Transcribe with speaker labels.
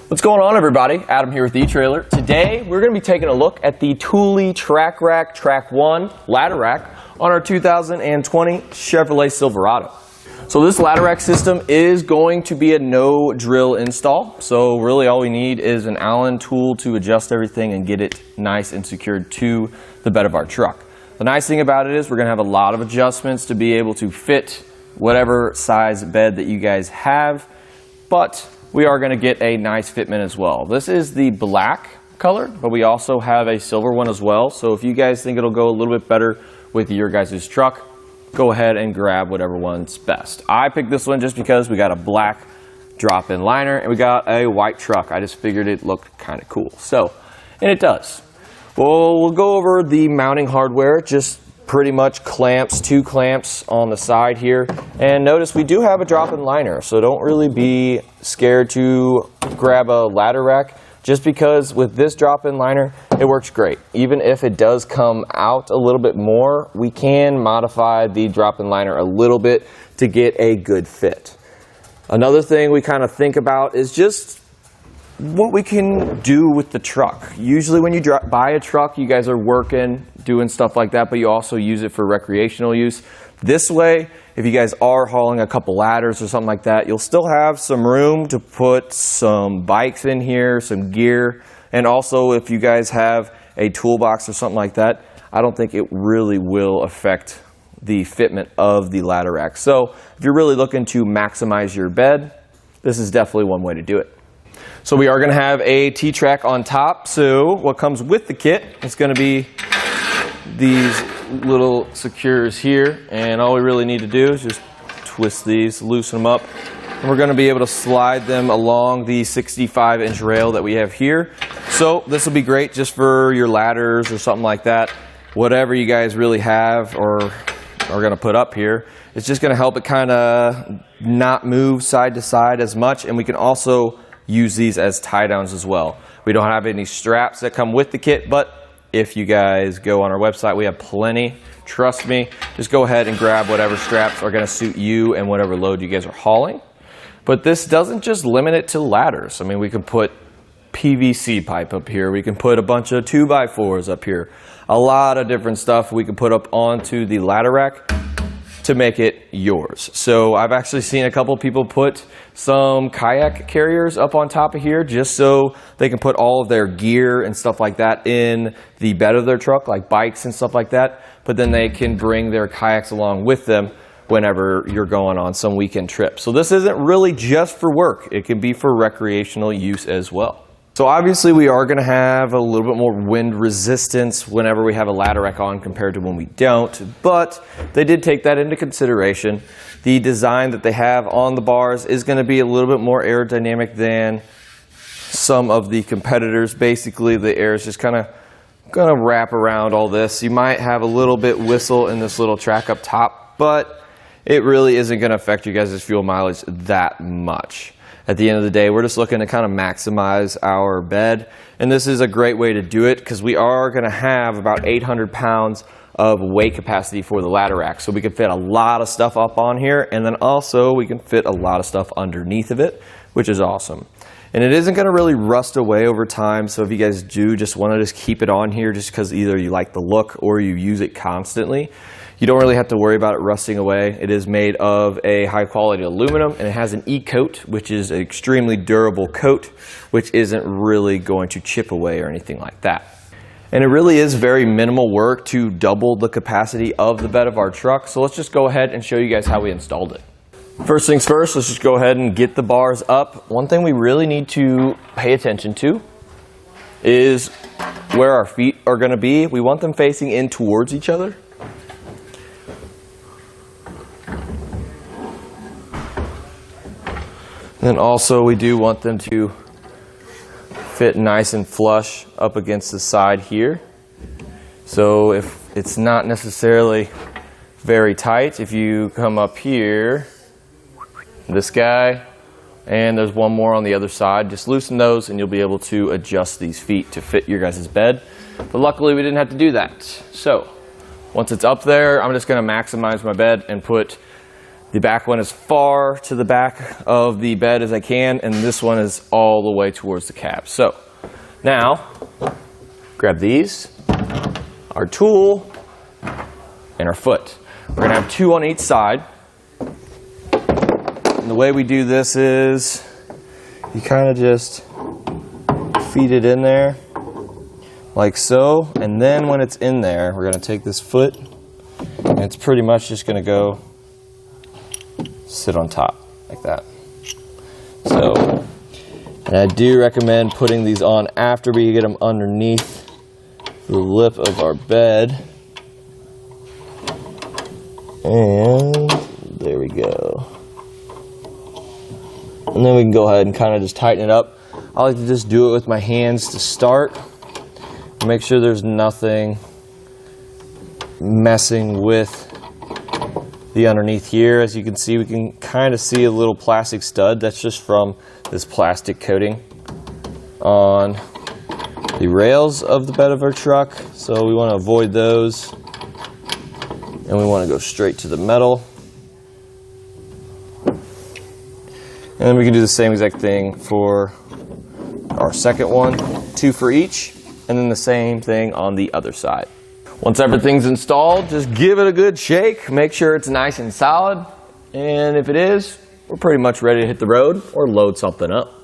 Speaker 1: What's going on, everybody? Adam here with eTrailer. Today we're going to be taking a look at the Thule TracRac TracOne ladder rack on our 2020 Chevrolet Silverado. So this ladder rack system is going to be a no drill install. So really all we need is an Allen tool to adjust everything and get it nice and secured to the bed of our truck. The nice thing about it is we're going to have a lot of adjustments to be able to fit whatever size bed that you guys have, but we are going to get a nice fitment as well. This is the black color, but we also have a silver one as well. So if you guys think it'll go a little bit better with your guys' truck, go ahead and grab whatever one's best. I picked this one just because we got a black drop-in liner and we got a white truck. I just figured it looked kind of cool. So, and it does. Well, we'll go over the mounting hardware, just pretty much clamps, 2 clamps on the side here. And notice we do have a drop-in liner, so don't really be scared to grab a ladder rack, just because with this drop-in liner, it works great. Even if it does come out a little bit more, we can modify the drop-in liner a little bit to get a good fit. Another thing we kind of think about is just what we can do with the truck. Usually when you buy a truck, you guys are working, doing stuff like that, but you also use it for recreational use. This way, if you guys are hauling a couple ladders or something like that, you'll still have some room to put some bikes in here, some gear, and also if you guys have a toolbox or something like that, I don't think it really will affect the fitment of the ladder rack. So if you're really looking to maximize your bed, this is definitely one way to do it. So we are going to have a T-track on top. So what comes with the kit is going to be these little secures here, and all we really need to do is just twist these, loosen them up, and we're going to be able to slide them along the 65-inch rail that we have here. So this will be great just for your ladders or something like that. Whatever you guys really have or are going to put up here, it's just going to help it kind of not move side to side as much, and we can also use these as tie downs as well. We don't have any straps that come with the kit, but if you guys go on our website, we have plenty. Trust me, just go ahead and grab whatever straps are going to suit you and whatever load you guys are hauling. But this doesn't just limit it to ladders. I mean, we can put PVC pipe up here. We can put a bunch of 2x4s up here. A lot of different stuff we can put up onto the ladder rack to make it yours. So I've actually seen a couple people put some kayak carriers up on top of here just so they can put all of their gear and stuff like that in the bed of their truck, like bikes and stuff like that, but then they can bring their kayaks along with them whenever you're going on some weekend trip. So this isn't really just for work. It can be for recreational use as well. So obviously we are going to have a little bit more wind resistance whenever we have a ladder rack on compared to when we don't, but they did take that into consideration. The design that they have on the bars is going to be a little bit more aerodynamic than some of the competitors. Basically, the air is just kind of going to wrap around all this. You might have a little bit whistle in this little track up top, but it really isn't going to affect you guys' fuel mileage that much. At the end of the day, we're just looking to kind of maximize our bed, and this is a great way to do it because we are going to have about 800 pounds of weight capacity for the ladder rack. So we can fit a lot of stuff up on here, and then also we can fit a lot of stuff underneath of it, which is awesome. And it isn't going to really rust away over time, so if you guys do just want to just keep it on here just because either you like the look or you use it constantly, you don't really have to worry about it rusting away. It is made of a high quality aluminum, and it has an E-coat, which is an extremely durable coat, which isn't really going to chip away or anything like that. And it really is very minimal work to double the capacity of the bed of our truck. So let's just go ahead and show you guys how we installed it. First things first, let's just go ahead and get the bars up. One thing we really need to pay attention to is where our feet are going to be. We want them facing in towards each other. And then also we do want them to fit nice and flush up against the side here. So if it's not necessarily very tight, if you come up here, this guy, and there's one more on the other side, just loosen those and you'll be able to adjust these feet to fit your guys' bed. But luckily we didn't have to do that. So once it's up there, I'm just going to maximize my bed and put The back one is far to the back of the bed as I can, and this one is all the way towards the cab. So now, grab these, our tool, and our foot. We're going to have 2 on each side. And the way we do this is you kind of just feed it in there like so, and then when it's in there, we're going to take this foot, and it's pretty much just going to go sit on top like that. So, and I do recommend putting these on after we get them underneath the lip of our bed. And there we go. And then we can go ahead and kind of just tighten it up. I like to just do it with my hands to start. Make sure there's nothing messing with the underneath here. As you can see, we can kind of see a little plastic stud. That's just from this plastic coating on the rails of the bed of our truck. So we want to avoid those. And we want to go straight to the metal. And then we can do the same exact thing for our second one, 2 for each, and then the same thing on the other side. Once everything's installed, just give it a good shake. Make sure it's nice and solid. And if it is, we're pretty much ready to hit the road or load something up.